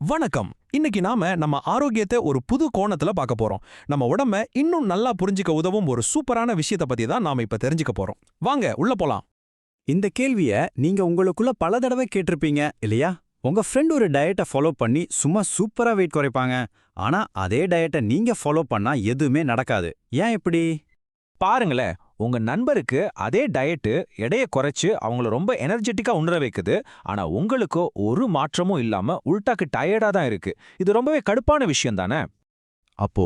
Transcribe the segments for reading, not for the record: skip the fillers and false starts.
வணக்கம். இன்னைக்கு நாம நம்ம ஆரோக்கியத்தை ஒரு புது கோணத்துல பார்க்க போறோம். நம்ம உடம்ப இன்னும் நல்லா புரிஞ்சுக்க உதவும் ஒரு சூப்பரான விஷயத்தை பத்தி தான் நாம இப்ப தெரிஞ்சுக்க போறோம். வாங்க உள்ள போலாம். இந்த கேள்விய நீங்க உங்களுக்குள்ள பல தடவை கேட்டிருப்பீங்க இல்லையா? உங்க ஃப்ரெண்ட் ஒரு டயட்டை ஃபாலோ பண்ணி சும்மா சூப்பரா வெயிட் குறைப்பாங்க. ஆனா அதே டயட்டை நீங்க ஃபாலோ பண்ணா எதுவுமே நடக்காது. ஏன் இப்படி? பாருங்களேன், உங்க நண்பருக்கு அதே டயட்டு எடைய குறைச்சு அவங்கள ரொம்ப எனர்ஜெட்டிக்கா உணர வைக்குது. ஆனா உங்களுக்கு ஒரு மாற்றமும் இல்லாம உள்டாக்கு டயர்டா தான் இருக்கு. இது ரொம்பவே கடுப்பான விஷயம் தானே? அப்போ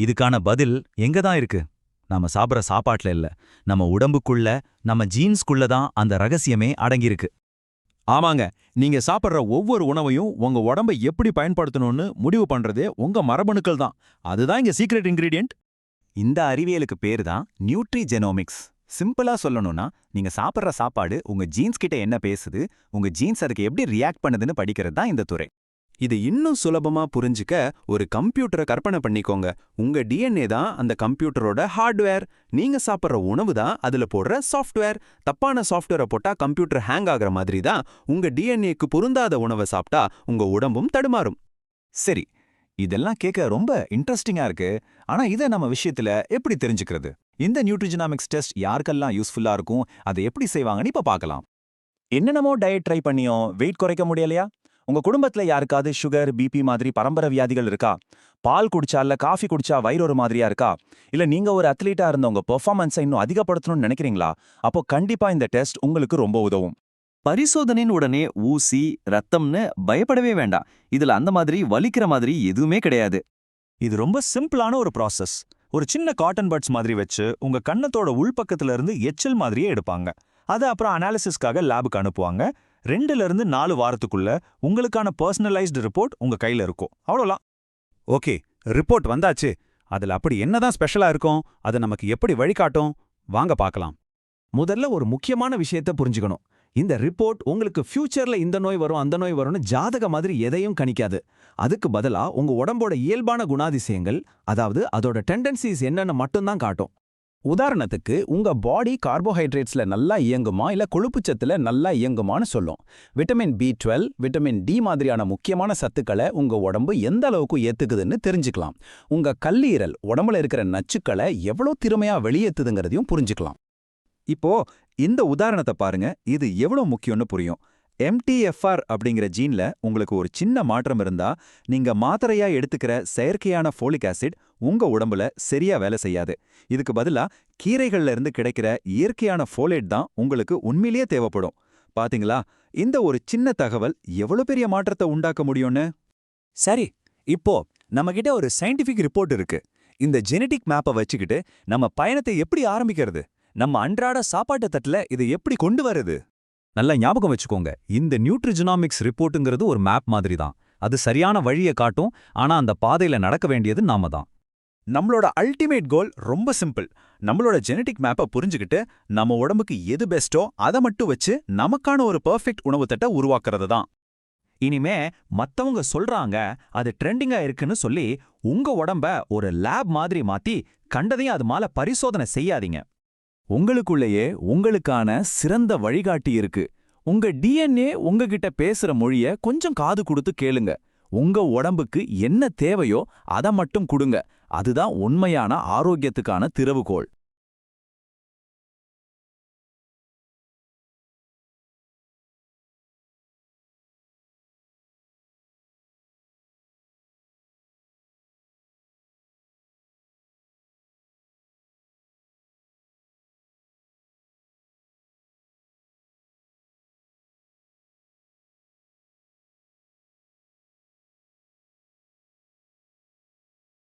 இதுக்கான பதில் எங்க தான் இருக்கு? நாம சாப்பிட்ற சாப்பாட்டுல இல்ல, நம்ம உடம்புக்குள்ள, நம்ம ஜீன்ஸ்குள்ள தான் அந்த ரகசியமே அடங்கியிருக்கு. ஆமாங்க, நீங்க சாப்பிடுற ஒவ்வொரு உணவையும் உங்க உடம்ப எப்படி பயன்படுத்தணும்னு முடிவு பண்றதே உங்க மரபணுக்கள் தான். அதுதான் இங்க சீக்ரெட் இன்கிரீடியன்ட். இந்த அறிவியலுக்கு பேரு தான் நியூட்ரிஜெனோமிக்ஸ். சிம்பிளா சொல்லணும்னா, நீங்க சாப்பிட்ற சாப்பாடு உங்க ஜீன்ஸ் கிட்ட என்ன பேசுது, உங்க ஜீன்ஸ் அதுக்கு எப்படி ரியாக்ட் பண்ணுதுன்னு படிக்கிறது தான் இந்த துறை. இது இன்னும் சுலபமா புரிஞ்சுக்க ஒரு கம்ப்யூட்டரை கற்பனை பண்ணிக்கோங்க. உங்க டிஎன்ஏ தான் அந்த கம்ப்யூட்டரோட ஹார்ட்வேர். நீங்க சாப்பிட்ற உணவு தான் அதுல போடுற சாஃப்ட்வேர். தப்பான சாஃப்ட்வேரை போட்டா கம்ப்யூட்டர் ஹேங் ஆகுற மாதிரி தான் உங்க டிஎன்ஏக்கு பொருந்தாத உணவை சாப்பிட்டா உங்க உடம்பும் தடுமாறும். சரி, இதெல்லாம் கேட்க ரொம்ப இன்ட்ரெஸ்டிங்கா இருக்கு. ஆனா இதை நம்ம விஷயத்துல எப்படி தெரிஞ்சுக்கிறது? இந்த நியூட்ரிஜெனாமிக்ஸ் டெஸ்ட் யாருக்கெல்லாம் யூஸ்ஃபுல்லா இருக்கும், அதை எப்படி செய்வாங்கன்னு இப்ப பார்க்கலாம். என்னென்னமோ டயட் ட்ரை பண்ணியும் வெயிட் குறைக்க முடியலையா? உங்க குடும்பத்துல யாருக்காவது சுகர், பிபி மாதிரி பரம்பரை வியாதிகள் இருக்கா? பால் குடிச்சா இல்ல காஃபி குடிச்சா வயிறு ஒரு மாதிரியா இருக்கா? இல்ல நீங்க ஒரு அத்லீட்டா இருந்த உங்க பெர்ஃபார்மன்ஸை இன்னும் அதிகப்படுத்தணும்னு நினைக்கிறீங்களா? அப்போ கண்டிப்பா இந்த டெஸ்ட் உங்களுக்கு ரொம்ப உதவும். பரிசோதனைன்னு உடனே ஊசி ரத்தம்னு பயப்படவே வேண்டாம். இதுல அந்த மாதிரி வலிக்கிற மாதிரி எதுவுமே கிடையாது. இது ரொம்ப சிம்பிளான ஒரு ப்ராசஸ். ஒரு சின்ன காட்டன் பட்ஸ் மாதிரி வச்சு உங்க கன்னத்தோட உள்பக்கத்துல இருந்து எச்சல் மாதிரியே எடுப்பாங்க. அதை அப்புறம் அனாலிசிஸ்க்காக லேபுக்கு அனுப்புவாங்க. 2 to 4 வாரத்துக்குள்ள உங்களுக்கான பர்சனலைஸ்டு ரிப்போர்ட் உங்க கையில இருக்கும். அவ்வளோலாம். ஓகே, ரிப்போர்ட் வந்தாச்சு. அதுல அப்படி என்னதான் ஸ்பெஷலா இருக்கும்? அது நமக்கு எப்படி வழிகாட்டும்? வாங்க பார்க்கலாம். முதல்ல ஒரு முக்கியமான விஷயத்தை புரிஞ்சுக்கணும். இந்த ரிப்போர்ட் உங்களுக்கு ஃபியூச்சர்ல இந்த நோய் வரும் அந்த நோய் வரும்னு ஜாதக மாதிரி எதையும் கணிக்காது. அதுக்கு பதிலா உங்க உடம்போட இயல்பான குணாதிசயங்கள், அதாவது அதோட டெண்டன்சிஸ் என்னன்னு மட்டும்தான் காட்டும். உதாரணத்துக்கு உங்க பாடி கார்போஹைட்ரேட்ஸ்ல நல்லா இயங்குமா இல்ல கொழுப்புச்சத்துல நல்லா இயங்குமான்னு சொல்லும். விட்டமின் B12, விட்டமின் D மாதிரியான முக்கியமான சத்துக்களை உங்க உடம்பு எந்த அளவுக்கு ஏத்துக்குதுன்னு தெரிஞ்சுக்கலாம். உங்க கல்லீரல் உடம்புல இருக்கிற நச்சுக்களை எவ்வளவு திறமையா வெளியேத்துதுங்கிறதையும் புரிஞ்சுக்கலாம். இப்போ இந்த உதாரணத்தை பாருங்க, இது எவ்வளவு முக்கியம்னு புரியும். MTFR அப்படிங்கிற ஜீன்ல உங்களுக்கு ஒரு சின்ன மாற்றம் இருந்தா, நீங்க மாத்திரையா எடுத்துக்கிற செயற்கையான ஃபோலிக் ஆசிட் உங்க உடம்புல சரியா வேலை செய்யாது. இதுக்கு பதிலா கீரைகள்ல இருந்து கிடைக்கிற இயற்கையான ஃபோலேட் தான் உங்களுக்கு உண்மையிலேயே தேவைப்படும். பாத்தீங்களா, இந்த ஒரு சின்ன தகவல் எவ்வளவு பெரிய மாற்றத்தை உண்டாக்க முடியும்னு. சரி, இப்போ நம்மகிட்ட ஒரு சயின்டிஃபிக் ரிப்போர்ட் இருக்கு. இந்த ஜெனடிக் மேப்பை வச்சுக்கிட்டு நம்ம பயணத்தை எப்படி ஆரம்பிக்கிறது? நம்ம அன்றாட சாப்பாட்டு தட்டுல இதை எப்படி கொண்டு வருது? நல்லா ஞாபகம் வச்சுக்கோங்க, இந்த நியூட்ரிஜெனாமிக்ஸ் ரிப்போர்ட்டுங்கிறது ஒரு மேப் மாதிரி தான். அது சரியான வழியை காட்டும். ஆனா அந்த பாதையில நடக்க வேண்டியது நாம தான். நம்மளோட அல்டிமேட் கோல் ரொம்ப சிம்பிள். நம்மளோட ஜெனடிக் மேப்பை புரிஞ்சுக்கிட்டு நம்ம உடம்புக்கு எது பெஸ்ட்டோ அதை மட்டும் வச்சு நமக்கான ஒரு பெர்ஃபெக்ட் உணவு தட்டை உருவாக்குறது தான். இனிமே மத்தவங்க சொல்றாங்க அது ட்ரெண்டிங்கா இருக்குன்னு சொல்லி உங்க உடம்ப ஒரு லேப் மாதிரி மாத்தி கண்டதையும் அது மேல பரிசோதனை செய்யாதீங்க. உங்களுக்குள்ளேயே உங்களுக்கான சிறந்த வழிகாட்டி இருக்கு. உங்க டிஎன்ஏ உங்ககிட்ட பேசுற மொழிய கொஞ்சம் காது கொடுத்து கேளுங்க. உங்க உடம்புக்கு என்ன தேவையோ அதை மட்டும் கொடுங்க. அதுதான் உண்மையான ஆரோக்கியத்துக்கான திறவுகோல்.